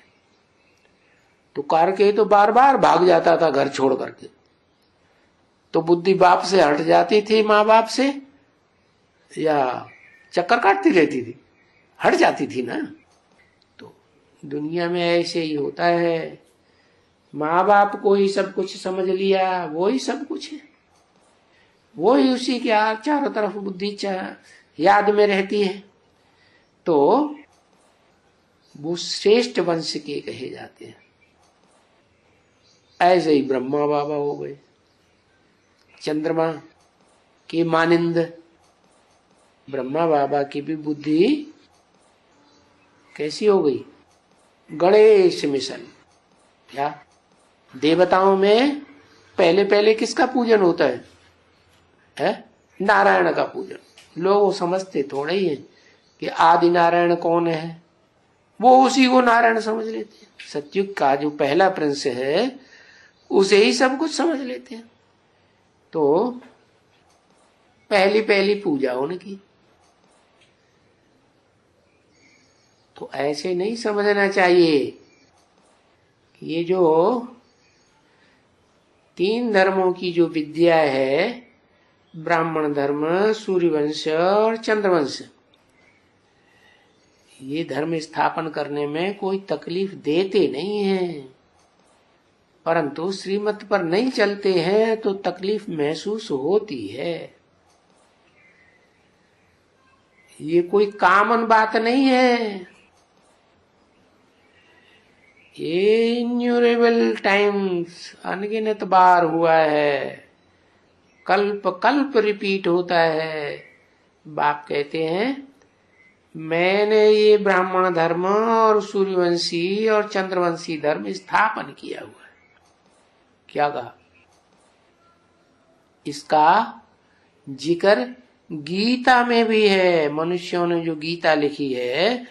तो कार्तिकेय तो बार बार भाग जाता था घर छोड़ करके, तो बुद्धि बाप से हट जाती थी, माँ बाप से, या चक्कर काटती रहती थी? हट जाती थी ना। तो दुनिया में ऐसे ही होता है, माँ बाप को ही सब कुछ समझ लिया, वो ही सब कुछ है, वो ही उसी के चारों तरफ बुद्धि याद में रहती है, तो वो श्रेष्ठ वंश के कहे जाते हैं। ऐसे ही ब्रह्मा बाबा हो गए, चंद्रमा के मानिंद। ब्रह्मा बाबा की भी बुद्धि कैसी हो गई? गणेश मिशन। क्या देवताओं में पहले पहले किसका पूजन होता है? नारायण का पूजन। लोग समझते थोड़े ही है कि आदि नारायण कौन है, वो उसी को नारायण समझ लेते हैं। सतयुग का जो पहला प्रिंस है उसे ही सब कुछ समझ लेते हैं। तो पहली पहली पूजा उनकी। तो ऐसे नहीं समझना चाहिए कि ये जो 3 धर्मों की जो विद्या है, ब्राह्मण धर्म, सूर्यवंश और चंद्रवंश, ये धर्म स्थापन करने में कोई तकलीफ देते नहीं है, परंतु श्रीमत पर नहीं चलते हैं तो तकलीफ महसूस होती है। ये कोई कॉमन बात नहीं है। ये इन्यूरेबल टाइम्स, अनगिनत बार हुआ है, कल्प कल्प रिपीट होता है। बाप कहते हैं मैंने ये ब्राह्मण धर्म और सूर्यवंशी और चंद्रवंशी धर्म स्थापन किया हुआ है। क्या कहा? इसका जिक्र गीता में भी है। मनुष्यों ने जो गीता लिखी है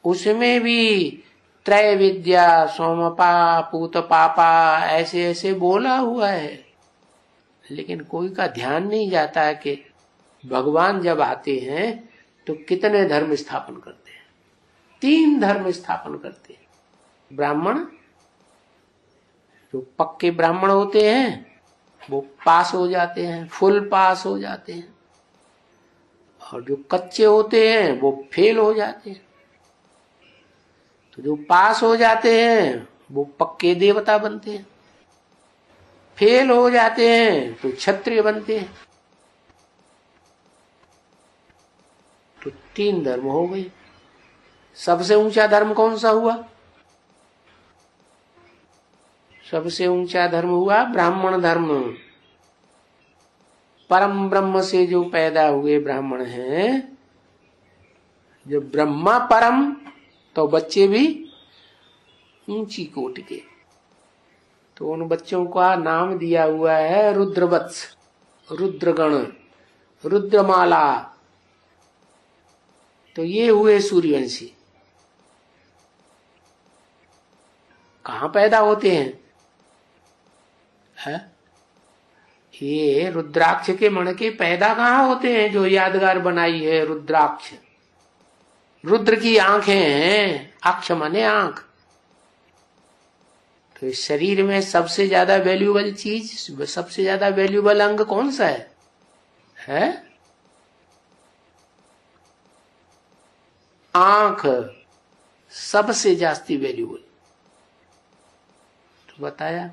उसमें भी त्रय विद्या, सोमपा, पूत पापा, ऐसे ऐसे बोला हुआ है, लेकिन कोई का ध्यान नहीं जाता है कि भगवान जब आते हैं तो कितने धर्म स्थापन करते हैं। 3 धर्म स्थापन करते हैं। ब्राह्मण, जो पक्के ब्राह्मण होते हैं वो पास हो जाते हैं, फुल पास हो जाते हैं। और जो कच्चे होते हैं वो फेल हो जाते हैं। तो जो पास हो जाते हैं वो पक्के देवता बनते हैं, फेल हो जाते हैं तो क्षत्रिय बनते हैं। तो 3 धर्म हो गए। सबसे ऊंचा धर्म कौन सा हुआ? सबसे ऊंचा धर्म हुआ ब्राह्मण धर्म। परम ब्रह्म से जो पैदा हुए ब्राह्मण हैं, जब ब्रह्मा परम तो बच्चे भी ऊंची कोटि के। तो उन बच्चों का नाम दिया हुआ है रुद्रवत्स, रुद्रगण, रुद्रमाला। तो ये हुए सूर्यवंशी। कहां पैदा होते हैं? है? ये रुद्राक्ष के मण के पैदा कहां होते हैं? जो यादगार बनाई है रुद्राक्ष, रुद्र की आंखें हैं, अक्ष माने आंख। तो इस शरीर में सबसे ज्यादा वैल्यूबल चीज, सबसे ज्यादा वैल्यूबल अंग कौन सा है? आंख सबसे जास्ती वैल्यूबल। तो बताया।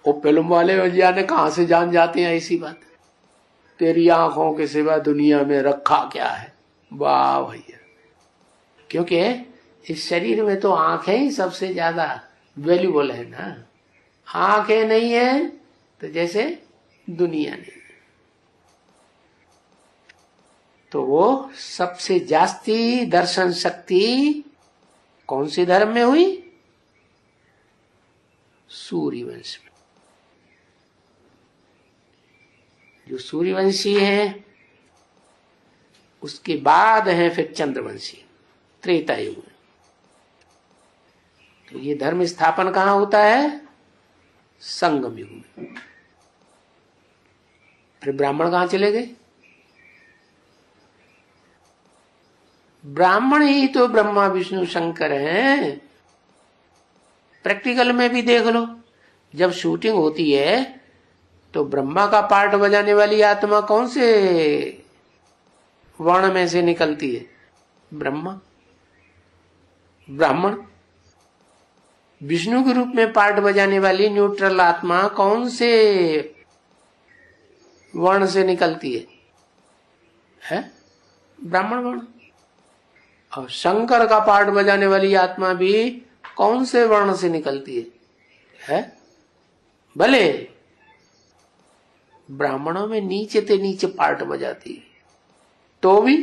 वो फिल्म वाले ने कहां से जान जाते हैं ऐसी बात? तेरी आंखों के सिवा दुनिया में रखा क्या है? वाह भैया। क्योंकि इस शरीर में तो आंखें ही सबसे ज्यादा वैल्यूबल है ना। आंखें नहीं है तो जैसे दुनिया नहीं। तो वो सबसे जास्ती दर्शन शक्ति कौन से धर्म में हुई? सूर्यवंश में। जो सूर्यवंशी है उसके बाद है फिर चंद्रवंशी, त्रेता युग में। तो ये धर्म स्थापन कहां होता है? संगम युग में। फिर ब्राह्मण कहां चले गए? ब्राह्मण ही तो ब्रह्मा विष्णु शंकर हैं। प्रैक्टिकल में भी देख लो, जब शूटिंग होती है तो ब्रह्मा का पार्ट बजाने वाली आत्मा कौन से वर्ण में से निकलती है? ब्रह्मा, ब्राह्मण। विष्णु के रूप में पार्ट बजाने वाली न्यूट्रल आत्मा कौन से वर्ण से निकलती है? ब्राह्मण वर्ण। और शंकर का पार्ट बजाने वाली आत्मा भी कौन से वर्ण से निकलती है? भले ब्राह्मणों में नीचे ते नीचे पार्ट बजाती है तो भी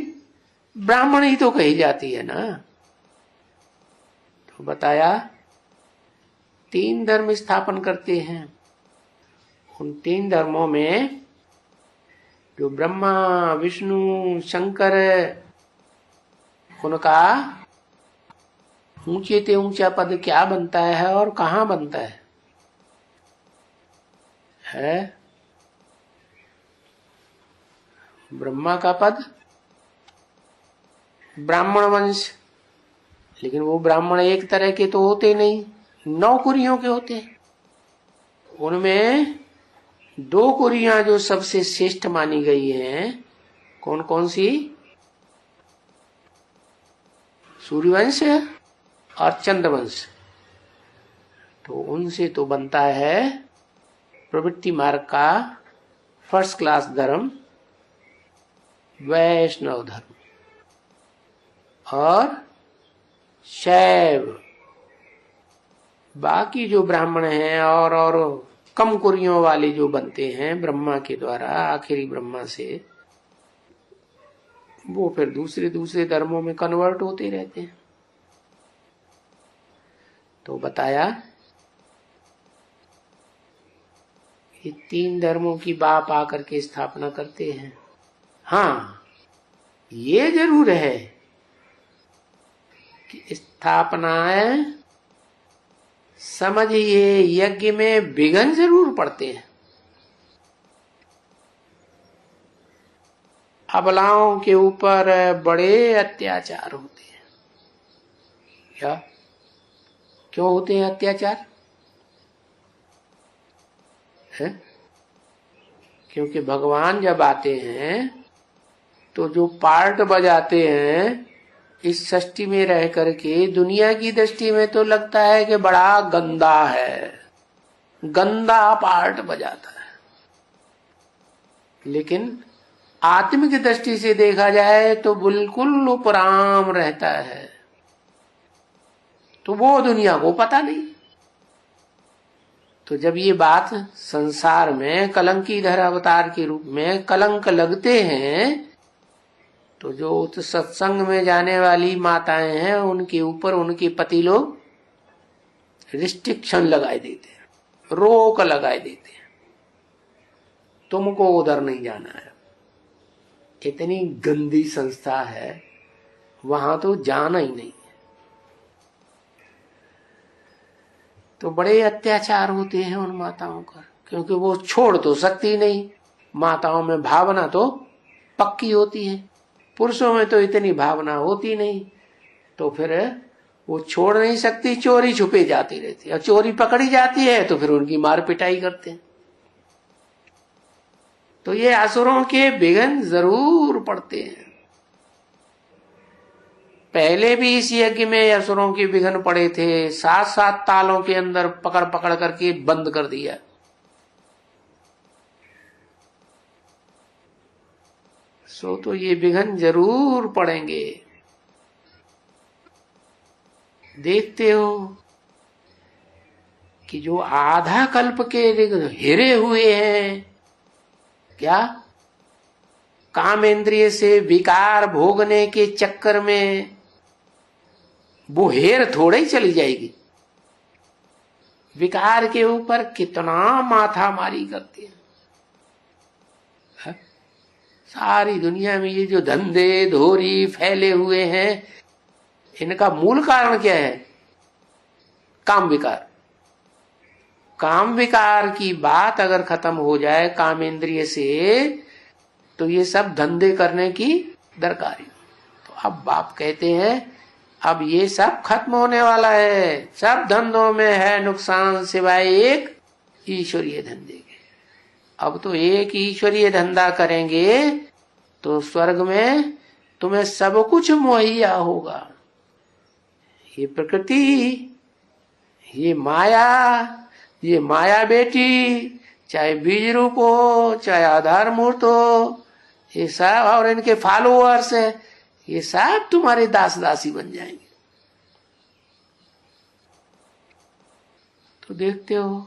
ब्राह्मण ही तो कही जाती है ना। तो बताया 3 धर्म स्थापन करते हैं। उन 3 धर्मों में जो ब्रह्मा विष्णु शंकर, उनका ऊंचे ते ऊंचा पद क्या बनता है और कहां बनता है? ब्रह्मा का पद ब्राह्मण वंश। लेकिन वो ब्राह्मण एक तरह के तो होते नहीं, 9 कुरियों के होते हैं। उनमें 2 कुरियां जो सबसे श्रेष्ठ मानी गई हैं, कौन कौन सी? सूर्यवंश और चंद्रवंश। तो उनसे तो बनता है प्रवृत्ति मार्ग का फर्स्ट क्लास धर्म, वैष्णव धर्म और शैव। बाकी जो ब्राह्मण हैं और कम कुरियों वाले जो बनते हैं ब्रह्मा के द्वारा, आखिरी ब्रह्मा से, वो फिर दूसरे दूसरे धर्मों में कन्वर्ट होते रहते हैं। तो बताया ये 3 धर्मों की बाप आकर के स्थापना करते हैं। हाँ, ये जरूर है कि स्थापनाएं समझिए यज्ञ में विघ्न जरूर पड़ते हैं। अबलाओं के ऊपर बड़े अत्याचार होते हैं। क्या क्यों होते हैं अत्याचार? है? क्योंकि भगवान जब आते हैं तो जो पार्ट बजाते हैं इस सृष्टि में रह करके दुनिया की दृष्टि में तो लगता है कि बड़ा गंदा है, गंदा पार्ट बजाता है, लेकिन आत्मिक दृष्टि से देखा जाए तो बिल्कुल उपराम रहता है। तो वो दुनिया को पता नहीं। तो जब ये बात संसार में कलंकीधर अवतार के रूप में कलंक लगते हैं तो जो सत्संग में जाने वाली माताएं हैं उनके ऊपर उनके पति लोग रिस्ट्रिक्शन लगाए देते हैं, रोक लगाए देते हैं, तुमको उधर नहीं जाना है। इतनी गंदी संस्था है, वहां तो जाना ही नहीं है। तो बड़े अत्याचार होते हैं उन माताओं का, क्योंकि वो छोड़ तो सकती नहीं। माताओं में भावना तो पक्की होती है, पुरुषों में तो इतनी भावना होती नहीं, तो फिर वो छोड़ नहीं सकती, चोरी छुपे जाती रहती है। और चोरी पकड़ी जाती है तो फिर उनकी मार पिटाई करते हैं। तो ये असुरों के विघ्न जरूर पड़ते हैं। पहले भी इस यज्ञ में असुरों के विघ्न पड़े थे, 7-7 तालों के अंदर पकड़ पकड़ करके बंद कर दिया। सो तो ये विघ्न जरूर पड़ेंगे। देखते हो कि जो आधा कल्प के हिरे हुए हैं, क्या कामेंद्रिय से विकार भोगने के चक्कर में वो हेर थोड़े ही चली जाएगी। विकार के ऊपर कितना माथा मारी करती है। सारी दुनिया में ये जो धंधे धोरी फैले हुए हैं, इनका मूल कारण क्या है? काम विकार। काम विकार की बात अगर खत्म हो जाए कामेंद्रिय से, तो ये सब धंधे करने की दरकारी। तो अब बाप कहते हैं अब ये सब खत्म होने वाला है। सब धंधों में है नुकसान सिवाय एक ईश्वरीय धंधे के। अब तो एक ईश्वरीय धंधा करेंगे तो स्वर्ग में तुम्हें सब कुछ मुहैया होगा। ये प्रकृति, ये माया बेटी, चाहे बीज रूप हो चाहे आधार मूर्त हो, ये सब और इनके फॉलोअर्स है, ये सब तुम्हारे दास दासी बन जाएंगे। तो देखते हो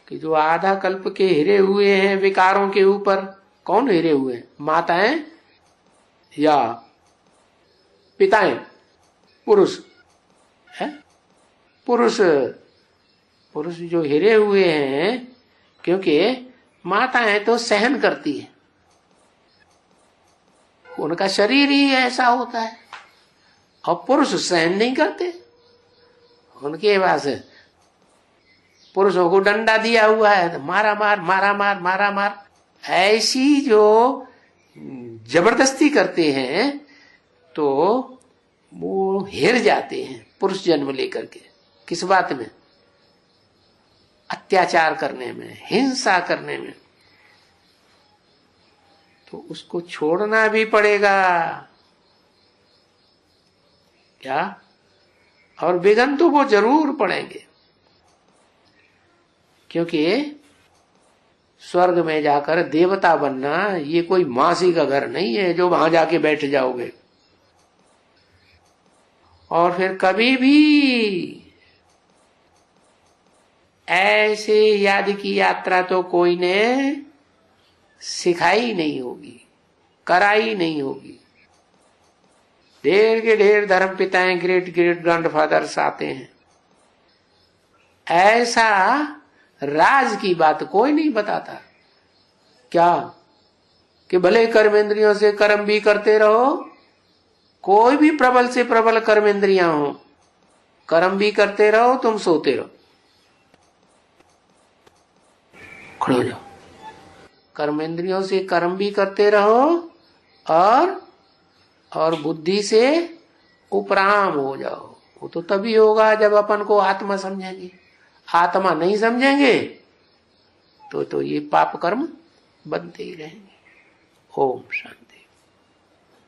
कि जो आधा कल्प के हिरे हुए हैं विकारों के ऊपर, कौन हिरे हुए हैं? माताएं या पिताएं? पुरुष है, पुरुष जो हिरे हुए हैं, क्योंकि माताएं तो सहन करती है, उनका शरीर ही ऐसा होता है। और पुरुष सहन नहीं करते, उनके पास पुरुषों को डंडा दिया हुआ है, मारा मार मारा मार मारा मार, ऐसी जो जबरदस्ती करते हैं तो वो हिर जाते हैं पुरुष जन्म लेकर के। किस बात में? अत्याचार करने में, हिंसा करने में। तो उसको छोड़ना भी पड़ेगा क्या? और विघ्न तो वो जरूर पड़ेंगे, क्योंकि स्वर्ग में जाकर देवता बनना ये कोई मासी का घर नहीं है जो वहां जाके बैठ जाओगे। और फिर कभी भी ऐसे याद की यात्रा तो कोई ने सिखाई नहीं होगी, कराई नहीं होगी। ढेर के ढेर धर्म पिताएं, ग्रेट ग्रेट ग्रैंडफादर्स आते हैं, ऐसा राज की बात कोई नहीं बताता। क्या कि भले कर्मेंद्रियों से कर्म भी करते रहो, कोई भी प्रबल से प्रबल कर्मेंद्रियां हो, कर्म भी करते रहो, तुम सोते रहो। खड़े हो जाओ। कर्मेंद्रियों से कर्म भी करते रहो और बुद्धि से उपराम हो जाओ। वो तो तभी होगा जब अपन को आत्मा समझेंगे। आत्मा नहीं समझेंगे तो ये पाप कर्म बनते ही रहेंगे। ओम शांति।